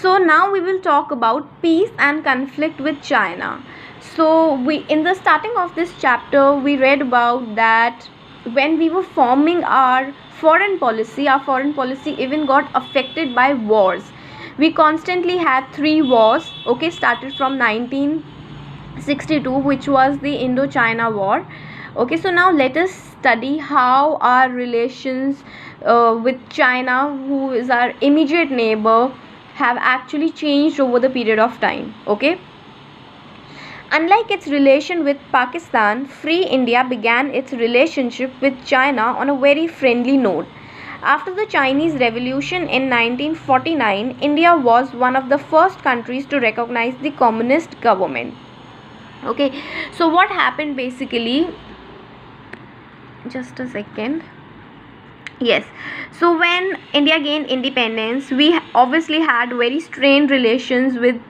So now we will talk about peace and conflict with China. So we, in the starting of this chapter, we read about that when we were forming our foreign policy even got affected by wars. We constantly had three wars, okay, started from 1962, which was the Indo-China War. Okay, so now let us study how our relations with China, who is our immediate neighbor, have actually changed over the period of time. Okay, unlike its relation with Pakistan, Free India began its relationship with China on a very friendly note. After the Chinese Revolution in 1949, India was one of the first countries to recognize the communist government. Okay, so what happened basically, just a second. Yes, so when India gained independence, we obviously had very strained relations with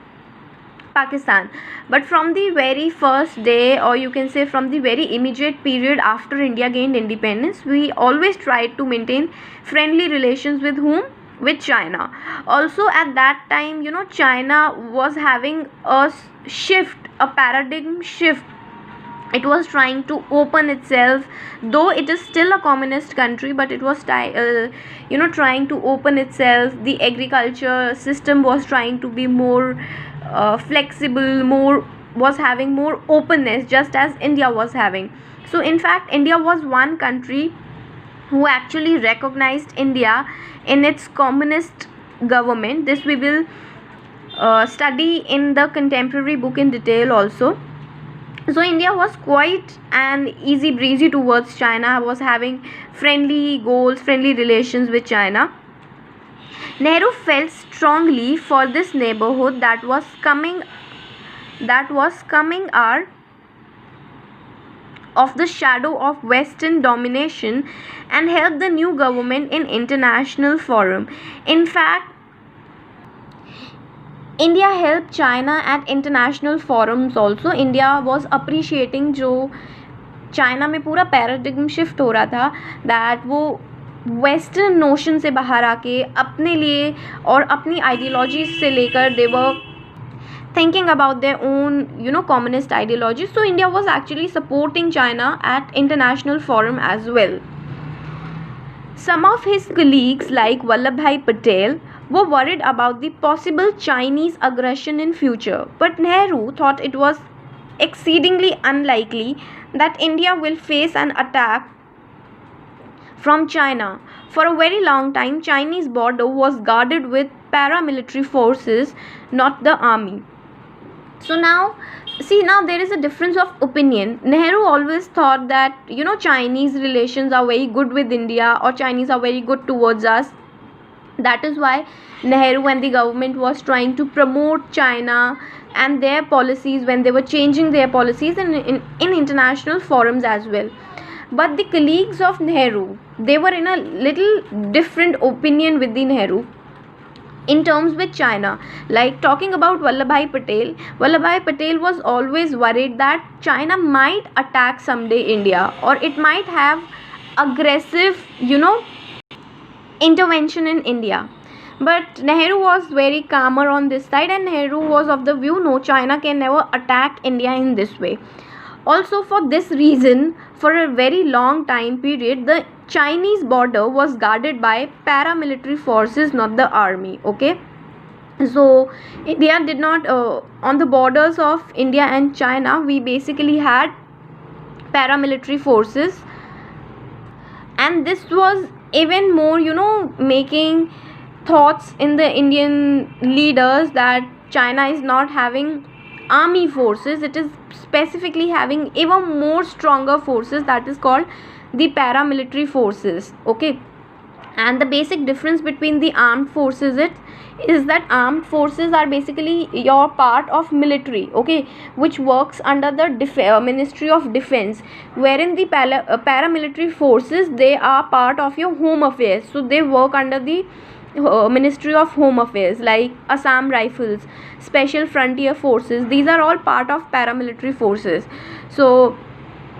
Pakistan. But from the very first day, or you can say from the very immediate period after India gained independence, we always tried to maintain friendly relations with whom? With China. Also at that time, China was having a shift, a paradigm shift. It was trying to open itself, though it is still a communist country, but it was trying to open itself. The agriculture system was trying to be more flexible, more, was having more openness, just as India was having. So in fact, India was one country who actually recognized India in its communist government. This we will study in the contemporary book in detail also. So India was quite an easy breezy towards China, was having friendly goals, friendly relations with China. Nehru felt strongly for this neighborhood that was coming out of the shadow of Western domination and helped the new government in international forum. In fact, India helped China at international forums also. India was appreciating जो China में पूरा paradigm shift हो रहा था, that वो western notion से बाहर आके अपने लिए और अपनी आइडियोलॉजीज से लेकर दे वर thinking about their own communist ideology. So India was actually supporting China at international forum as well. Some of his colleagues like Vallabhbhai Patel were worried about the possible Chinese aggression in future, but Nehru thought it was exceedingly unlikely that India will face an attack from China. For a very long time, Chinese border was guarded with paramilitary forces, not the army. So now there is a difference of opinion. Nehru always thought that Chinese relations are very good with India, or Chinese are very good towards us. That is why Nehru and the government was trying to promote China and their policies, when they were changing their policies in international forums as well. But the colleagues of Nehru, they were in a little different opinion with the Nehru in terms with China. Like talking about Vallabhbhai Patel was always worried that China might attack someday India, or it might have aggressive intervention in India. But Nehru was very calmer on this side, and Nehru was of the view, no, China can never attack India in this way. Also, for this reason, for a very long time period, the Chinese border was guarded by paramilitary forces, not the army. Okay, so India did not on the borders of India and China, we basically had paramilitary forces, and this was even more making thoughts in the Indian leaders that China is not having army forces, it is specifically having even more stronger forces, that is called the paramilitary forces. Okay, and the basic difference between the armed forces is that armed forces are basically your part of military, okay, which works under the Ministry of Defense, wherein the paramilitary forces, they are part of your home affairs, so they work under the Ministry of Home Affairs, like Assam Rifles, Special Frontier Forces. These are all part of paramilitary forces. So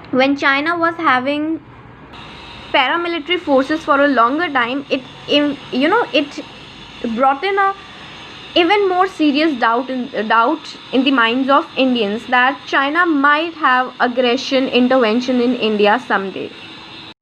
when China was having paramilitary forces for a longer time, it brought in a even more serious doubt in the minds of Indians that China might have aggression intervention in India someday.